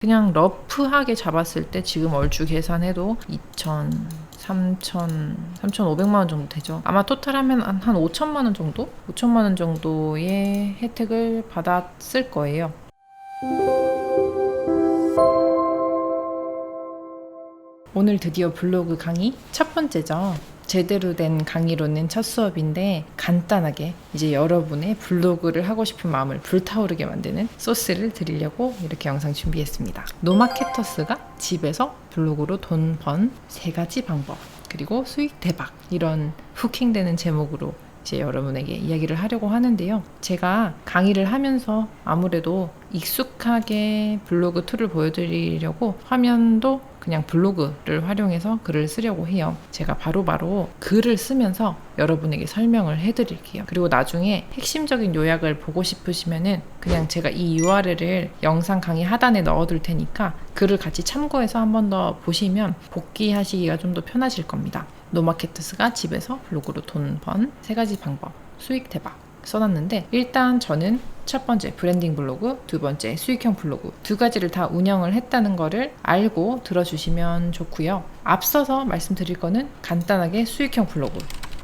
그냥 러프하게 잡았을 때 지금 얼추 계산해도 3,500만 원 정도 되죠. 아마 토탈하면 한 5천만 원 정도? 5천만 원 정도의 혜택을 받았을 거예요. 오늘 드디어 블로그 강의 첫 번째죠. 제대로 된 강의로는 첫 수업인데 간단하게 이제 여러분의 블로그를 하고 싶은 마음을 불타오르게 만드는 소스를 드리려고 이렇게 영상 준비했습니다. 노마케터스가 집에서 블로그로 돈 번 3가지 방법, 그리고 수익 대박, 이런 후킹되는 제목으로 이제 여러분에게 이야기를 하려고 하는데요. 제가 강의를 하면서 아무래도 익숙하게 블로그 툴을 보여드리려고 화면도 그냥 블로그를 활용해서 글을 쓰려고 해요. 제가 바로바로 글을 쓰면서 여러분에게 설명을 해드릴게요. 그리고 나중에 핵심적인 요약을 보고 싶으시면은 그냥 제가 이 URL을 영상 강의 하단에 넣어둘 테니까 글을 같이 참고해서 한 번 더 보시면 복귀하시기가 좀 더 편하실 겁니다. 노마케터스가 집에서 블로그로 돈 번 3가지 방법, 수익 대박 써놨는데, 일단 저는 첫 번째 브랜딩 블로그, 두 번째 수익형 블로그, 2가지를 다 운영을 했다는 거를 알고 들어주시면 좋고요. 앞서서 말씀드릴 거는 간단하게 수익형 블로그,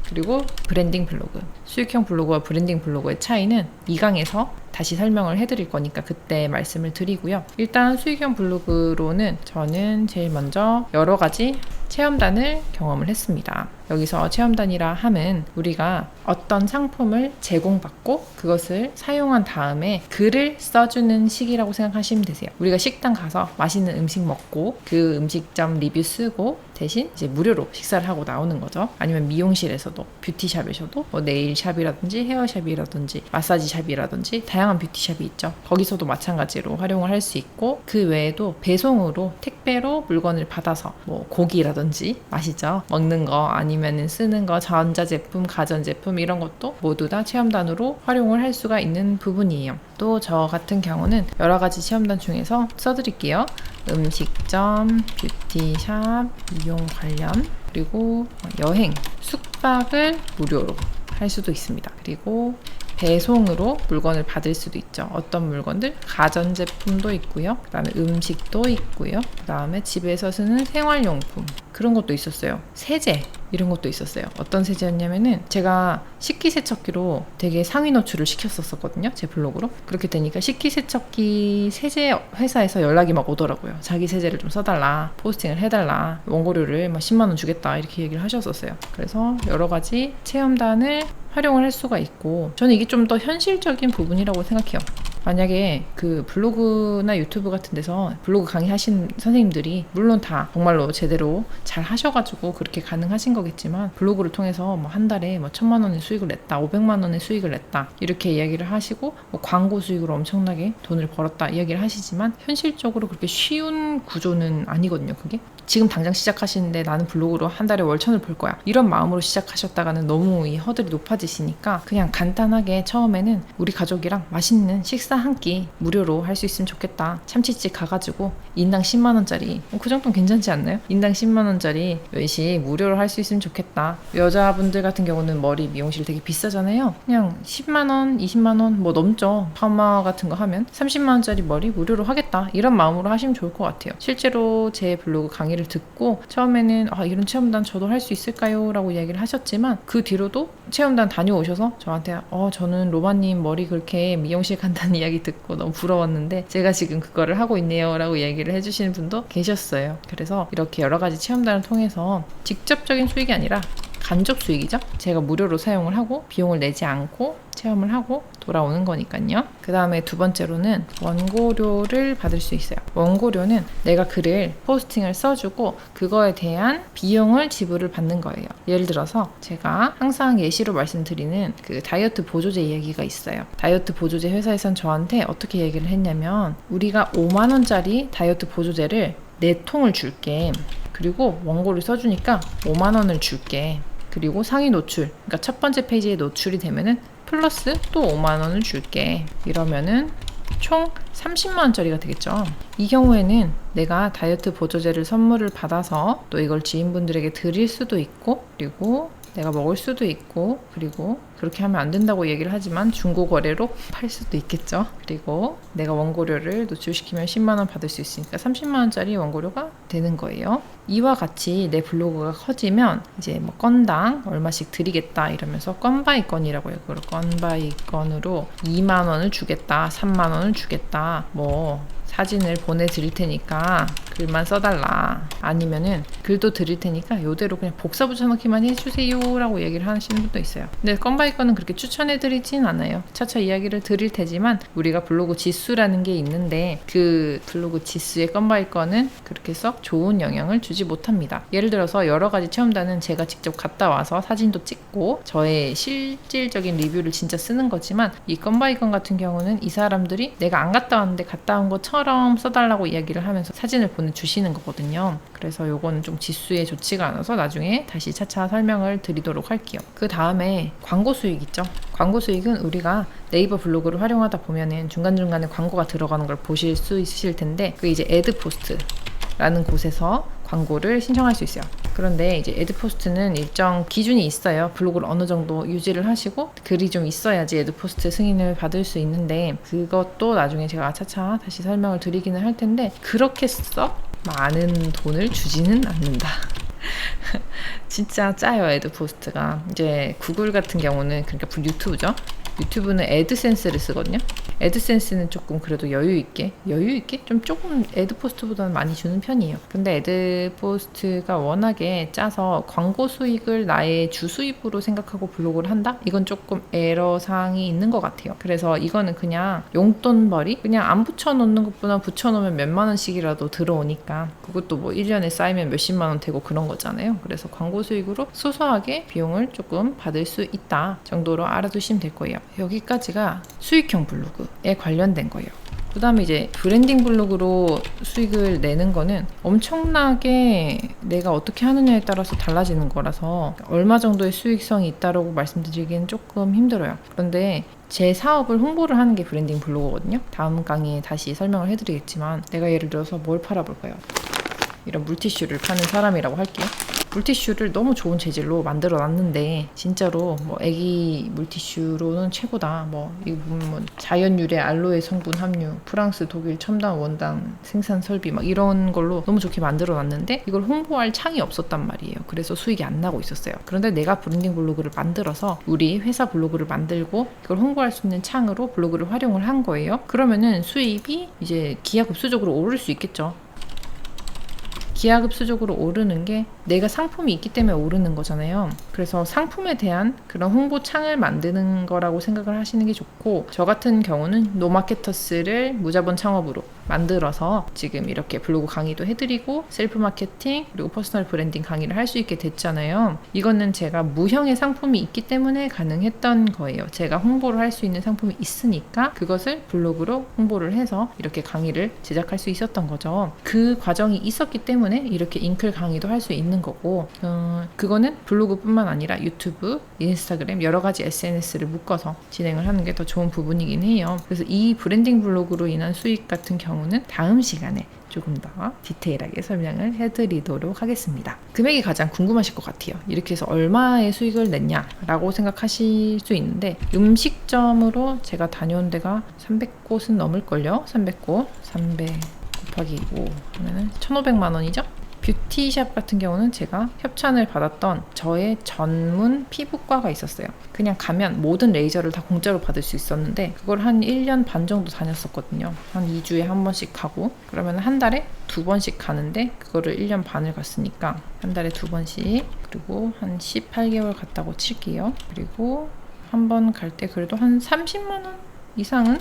그리고 브랜딩 블로그. 수익형 블로그와 브랜딩 블로그의 차이는 2강에서 다시 설명을 해드릴 거니까 그때 말씀을 드리고요. 일단 수익형 블로그로는 저는 제일 먼저 여러 가지 체험단을 경험을 했습니다. 여기서 체험단이라 함은 우리가 어떤 상품을 제공받고 그것을 사용한 다음에 글을 써주는 식이라고 생각하시면 되세요. 우리가 식당 가서 맛있는 음식 먹고 그 음식점 리뷰 쓰고 대신 이제 무료로 식사를 하고 나오는 거죠. 아니면 미용실에서도, 뷰티샵에서도 뭐 네일샵이라든지 헤어샵이라든지 마사지샵이라든지 다양한 뷰티샵이 있죠. 거기서도 마찬가지로 활용을 할 수 있고, 그 외에도 배송으로 택배로 물건을 받아서 뭐 고기라든지 맛있죠, 먹는 거, 아니면 쓰는 거, 전자제품, 가전제품 이런 것도 모두 다 체험단으로 활용을 할 수가 있는 부분이에요. 또 저 같은 경우는 여러 가지 체험단 중에서 써드릴게요. 음식점, 뷰티샵, 미용 관련, 그리고 여행, 숙박을 무료로 할 수도 있습니다. 그리고 배송으로 물건을 받을 수도 있죠. 어떤 물건들? 가전제품도 있고요. 그 다음에 음식도 있고요. 그 다음에 집에서 쓰는 생활용품, 그런 것도 있었어요. 세제, 이런 것도 있었어요. 어떤 세제였냐면은 제가 식기세척기로 되게 상위 노출을 시켰었거든요. 제 블로그로. 그렇게 되니까 식기세척기 세제 회사에서 연락이 막 오더라고요. 자기 세제를 좀 써달라, 포스팅을 해달라, 원고료를 막 10만 원 주겠다, 이렇게 얘기를 하셨었어요. 그래서 여러 가지 체험단을 활용을 할 수가 있고, 저는 이게 좀 더 현실적인 부분이라고 생각해요. 만약에 그 블로그나 유튜브 같은 데서 블로그 강의하신 선생님들이 물론 다 정말로 제대로 잘 하셔가지고 그렇게 가능하신 거겠지만, 블로그를 통해서 뭐 한 달에 뭐 1,000만 원의 수익을 냈다, 500만 원의 수익을 냈다, 이렇게 이야기를 하시고 뭐 광고 수익으로 엄청나게 돈을 벌었다 이야기를 하시지만, 현실적으로 그렇게 쉬운 구조는 아니거든요. 그게 지금 당장 시작하시는데 나는 블로그로 한 달에 월천을 벌 거야, 이런 마음으로 시작하셨다가는 너무 이 허들이 높아지시니까 그냥 간단하게 처음에는 우리 가족이랑 맛있는 식사 한 끼 무료로 할 수 있으면 좋겠다. 참치집 가가지고 인당 10만 원짜리, 그 정도는 괜찮지 않나요? 인당 10만 원짜리 외식 무료로 할 수 있으면 좋겠다. 여자분들 같은 경우는 머리 미용실 되게 비싸잖아요. 그냥 10만 원, 20만 원 뭐 넘죠. 파마 같은 거 하면 30만 원짜리 머리 무료로 하겠다, 이런 마음으로 하시면 좋을 것 같아요. 실제로 제 블로그 강의를 듣고 처음에는 이런 체험단 저도 할 수 있을까요? 라고 이야기를 하셨지만, 그 뒤로도 체험단 다녀오셔서 저한테 저는 로마님 머리 그렇게 미용실 간다는 이야기 듣고 너무 부러웠는데 제가 지금 그거를 하고 있네요 라고 얘기를 해주시는 분도 계셨어요. 그래서 이렇게 여러 가지 체험단을 통해서 직접적인 수익이 아니라 간접 수익이죠. 제가 무료로 사용을 하고 비용을 내지 않고 체험을 하고 돌아오는 거니까요. 그 다음에 두 번째로는 원고료를 받을 수 있어요. 원고료는 내가 글을 포스팅을 써주고 그거에 대한 비용을 지불을 받는 거예요. 예를 들어서 제가 항상 예시로 말씀드리는 그 다이어트 보조제 이야기가 있어요. 다이어트 보조제 회사에선 저한테 어떻게 얘기를 했냐면, 우리가 5만 원짜리 다이어트 보조제를 4통을 줄게. 그리고 원고를 써주니까 5만 원을 줄게. 그리고 상위 노출, 그러니까 첫 번째 페이지에 노출이 되면은 플러스 또 5만 원을 줄게. 이러면은 총 30만 원짜리가 되겠죠. 이 경우에는 내가 다이어트 보조제를 선물을 받아서 또 이걸 지인분들에게 드릴 수도 있고, 그리고 내가 먹을 수도 있고, 그리고 그렇게 하면 안 된다고 얘기를 하지만 중고 거래로 팔 수도 있겠죠. 그리고 내가 원고료를 노출시키면 10만원 받을 수 있으니까 30만원짜리 원고료가 되는 거예요. 이와 같이 내 블로그가 커지면 이제 뭐 건당 얼마씩 드리겠다 이러면서 건바이 건이라고 해요. 그걸 건바이 건으로 2만원을 주겠다, 3만원을 주겠다, 뭐 사진을 보내드릴 테니까 글만 써달라, 아니면은 글도 드릴 테니까 요대로 그냥 복사 붙여넣기만 해주세요 라고 얘기를 하시는 분도 있어요. 근데 건바이 건은 그렇게 추천해드리진 않아요. 차차 이야기를 드릴 테지만 우리가 블로그 지수라는 게 있는데 그 블로그 지수의 건바이 건은 그렇게 썩 좋은 영향을 주지 못합니다. 예를 들어서 여러 가지 체험단은 제가 직접 갔다 와서 사진도 찍고 저의 실질적인 리뷰를 진짜 쓰는 거지만, 이 건바이 건 같은 경우는 이 사람들이 내가 안 갔다 왔는데 갔다 온 것처럼 써달라고 이야기를 하면서 사진을 보내주시는 거거든요. 그래서 요거는 좀 지수에 좋지가 않아서 나중에 다시 차차 설명을 드리도록 할게요. 그 다음에 광고 수익 있죠. 광고 수익은 우리가 네이버 블로그를 활용하다 보면은 중간중간에 광고가 들어가는 걸 보실 수 있으실 텐데, 그 이제 애드포스트 라는 곳에서 광고를 신청할 수 있어요. 그런데 이제 애드포스트는 일정 기준이 있어요. 블로그를 어느 정도 유지를 하시고 글이 좀 있어야지 애드포스트 승인을 받을 수 있는데, 그것도 나중에 제가 차차 다시 설명을 드리기는 할 텐데 그렇게 썩 많은 돈을 주지는 않는다. 진짜 짜요, 애드포스트가. 이제 구글 같은 경우는, 그러니까 유튜브죠. 유튜브는 애드센스를 쓰거든요. 애드센스는 조금 그래도 여유있게 좀 조금 애드포스트보다는 많이 주는 편이에요. 근데 애드포스트가 워낙에 짜서 광고 수익을 나의 주 수입으로 생각하고 블로그를 한다? 이건 조금 에러사항이 있는 것 같아요. 그래서 이거는 그냥 용돈벌이? 그냥 안 붙여놓는 것보다 붙여놓으면 몇만 원씩이라도 들어오니까, 그것도 뭐 1년에 쌓이면 몇십만 원 되고 그런 거잖아요. 그래서 광고 수익으로 소소하게 비용을 조금 받을 수 있다 정도로 알아두시면 될 거예요. 여기까지가 수익형 블로그에 관련된 거예요. 그 다음에 이제 브랜딩 블로그로 수익을 내는 거는 엄청나게 내가 어떻게 하느냐에 따라서 달라지는 거라서 얼마 정도의 수익성이 있다라고 말씀드리기는 조금 힘들어요. 그런데 제 사업을 홍보를 하는 게 브랜딩 블로그거든요. 다음 강의에 다시 설명을 해드리겠지만, 내가 예를 들어서 뭘 팔아볼까요? 이런 물티슈를 파는 사람이라고 할게요. 물티슈를 너무 좋은 재질로 만들어 놨는데 진짜로 뭐 애기 물티슈로는 최고다, 뭐 이거 보면 뭐 자연 유래 알로에 성분 함유, 프랑스 독일 첨단 원당 생산 설비 막 이런 걸로 너무 좋게 만들어 놨는데 이걸 홍보할 창이 없었단 말이에요. 그래서 수익이 안 나고 있었어요. 그런데 내가 브랜딩 블로그를 만들어서 우리 회사 블로그를 만들고 그걸 홍보할 수 있는 창으로 블로그를 활용을 한 거예요. 그러면은 수입이 이제 기하급수적으로 오를 수 있겠죠. 기하급수적으로 오르는 게 내가 상품이 있기 때문에 오르는 거잖아요. 그래서 상품에 대한 그런 홍보 창을 만드는 거라고 생각을 하시는 게 좋고, 저 같은 경우는 노마케터스를 무자본 창업으로 만들어서 지금 이렇게 블로그 강의도 해드리고 셀프 마케팅 그리고 퍼스널 브랜딩 강의를 할 수 있게 됐잖아요. 이거는 제가 무형의 상품이 있기 때문에 가능했던 거예요. 제가 홍보를 할 수 있는 상품이 있으니까 그것을 블로그로 홍보를 해서 이렇게 강의를 제작할 수 있었던 거죠. 그 과정이 있었기 때문에 이렇게 잉클 강의도 할 수 있는 거고, 그거는 블로그뿐만 아니라 유튜브, 인스타그램 여러 가지 SNS를 묶어서 진행을 하는 게 더 좋은 부분이긴 해요. 그래서 이 브랜딩 블로그로 인한 수익 같은 경우는 다음 시간에 조금 더 디테일하게 설명을 해드리도록 하겠습니다. 금액이 가장 궁금하실 것 같아요. 이렇게 해서 얼마의 수익을 냈냐라고 생각하실 수 있는데, 음식점으로 제가 다녀온 데가 300곳은 넘을걸요. 300곳 300 곱하기 5 하면은 1,500만 원이죠. 뷰티샵 같은 경우는 제가 협찬을 받았던 저의 전문 피부과가 있었어요. 그냥 가면 모든 레이저를 다 공짜로 받을 수 있었는데 그걸 한 1년 반 정도 다녔었거든요. 한 2주에 한 번씩 가고, 그러면 한 달에 2번씩 가는데 그거를 1년 반을 갔으니까 한 달에 2번씩, 그리고 한 18개월 갔다고 칠게요. 그리고 한 번 갈 때 그래도 한 30만 원 이상은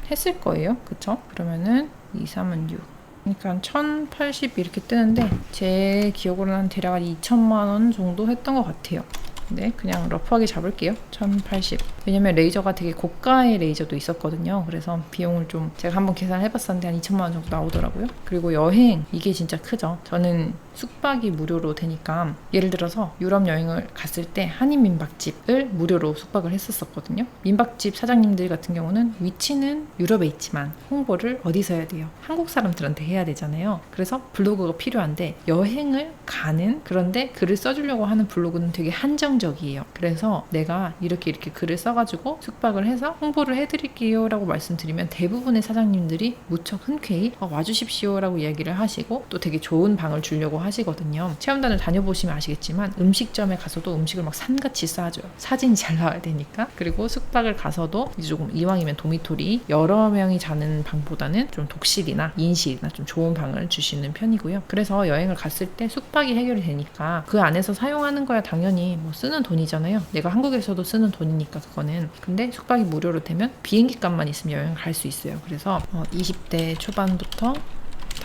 했을 거예요. 그쵸? 그러면은 2, 3은 6. 그러니까 1,080 이렇게 뜨는데 제 기억으로는 한 대략 2천만 원 정도 했던 것 같아요. 근데 그냥 러프하게 잡을게요. 1,080 왜냐면 레이저가 되게 고가의 레이저도 있었거든요. 그래서 비용을 좀 제가 한번 계산을 해봤었는데 한 2천만 원 정도 나오더라고요. 그리고 여행, 이게 진짜 크죠. 저는 숙박이 무료로 되니까 예를 들어서 유럽 여행을 갔을 때 한인 민박집을 무료로 숙박을 했었거든요. 민박집 사장님들 같은 경우는 위치는 유럽에 있지만 홍보를 어디서 해야 돼요? 한국 사람들한테 해야 되잖아요. 그래서 블로그가 필요한데 여행을 가는, 그런데 글을 써주려고 하는 블로그는 되게 한정적이에요. 그래서 내가 이렇게 글을 써가지고 숙박을 해서 홍보를 해드릴게요 라고 말씀드리면 대부분의 사장님들이 무척 흔쾌히 와주십시오 라고 이야기를 하시고 또 되게 좋은 방을 주려고 하시거든요. 체험단을 다녀보시면 아시겠지만 음식점에 가서도 음식을 막 산같이 싸줘요. 사진이 잘 나와야 되니까. 그리고 숙박을 가서도 이제 조금 이왕이면 도미토리 여러 명이 자는 방보다는 좀 독실이나 인실이나 좀 좋은 방을 주시는 편이고요. 그래서 여행을 갔을 때 숙박이 해결이 되니까 그 안에서 사용하는 거야 당연히 뭐 쓰는 돈이잖아요. 내가 한국에서도 쓰는 돈이니까 그거는. 근데 숙박이 무료로 되면 비행기 값만 있으면 여행 갈 수 있어요. 그래서 20대 초반부터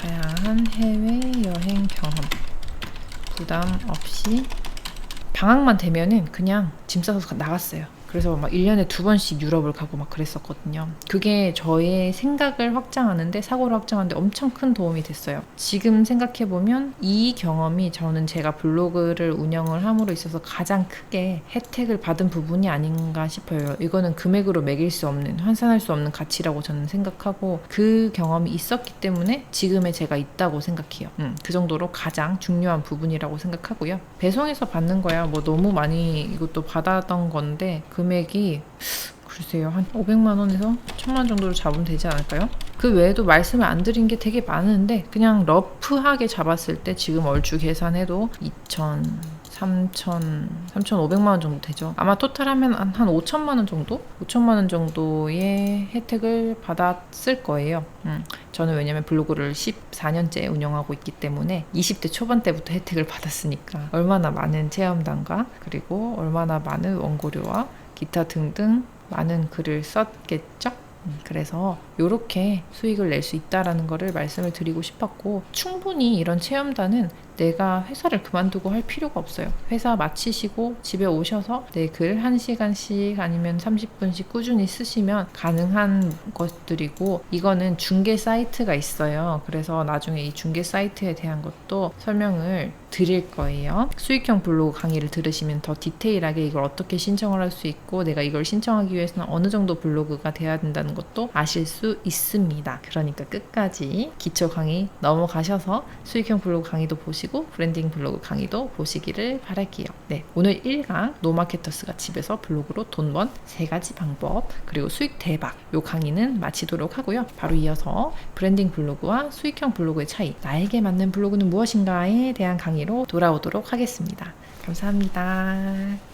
다양한 해외여행 경험 부담 없이 방학만 되면은 그냥 짐 싸서 나갔어요. 그래서 막 1년에 2번씩 유럽을 가고 막 그랬었거든요. 그게 저의 생각을 확장하는데, 사고를 확장하는데 엄청 큰 도움이 됐어요. 지금 생각해보면 이 경험이 저는 제가 블로그를 운영을 함으로 있어서 가장 크게 혜택을 받은 부분이 아닌가 싶어요. 이거는 금액으로 매길 수 없는, 환산할 수 없는 가치라고 저는 생각하고 그 경험이 있었기 때문에 지금의 제가 있다고 생각해요. 그 정도로 가장 중요한 부분이라고 생각하고요. 배송해서 받는 거야 뭐 너무 많이 이것도 받았던 건데 금액이 글쎄요 한 500만 원에서 1000만 원 정도로 잡으면 되지 않을까요? 그 외에도 말씀을 안 드린 게 되게 많은데 그냥 러프하게 잡았을 때 지금 얼추 계산해도 3,500만 원 정도 되죠. 아마 토탈하면 한 5천만 원 정도? 5천만 원 정도의 혜택을 받았을 거예요. 저는 왜냐면 블로그를 14년째 운영하고 있기 때문에 20대 초반 때부터 혜택을 받았으니까 얼마나 많은 체험단과 그리고 얼마나 많은 원고료와 기타 등등 많은 글을 썼겠죠? 그래서 이렇게 수익을 낼 수 있다라는 거를 말씀을 드리고 싶었고, 충분히 이런 체험단은 내가 회사를 그만두고 할 필요가 없어요. 회사 마치시고 집에 오셔서 내 글 1시간씩 아니면 30분씩 꾸준히 쓰시면 가능한 것들이고, 이거는 중개 사이트가 있어요. 그래서 나중에 이 중개 사이트에 대한 것도 설명을 드릴 거예요. 수익형 블로그 강의를 들으시면 더 디테일하게 이걸 어떻게 신청을 할 수 있고 내가 이걸 신청하기 위해서는 어느 정도 블로그가 돼야 된다는 것도 아실 수 있습니다. 그러니까 끝까지 기초 강의 넘어가셔서 수익형 블로그 강의도 보시고 브랜딩 블로그 강의도 보시기를 바랄게요. 네, 오늘 1강 노마케터스가 집에서 블로그로 돈 번 3가지 방법 그리고 수익 대박, 요 강의는 마치도록 하고요. 바로 이어서 브랜딩 블로그와 수익형 블로그의 차이, 나에게 맞는 블로그는 무엇인가에 대한 강의로 돌아오도록 하겠습니다. 감사합니다.